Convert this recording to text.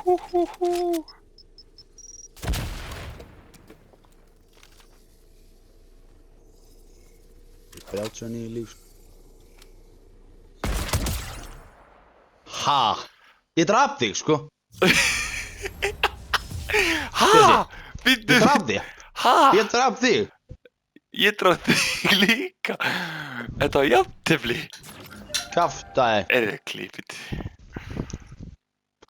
39 líf. Ha? Ég draf þig, sko. Ha? Ég draf þig. Ha? Ég draf þig. Ég draf þig líka. Þetta var jafntefli. Kjaftaði. Klípið.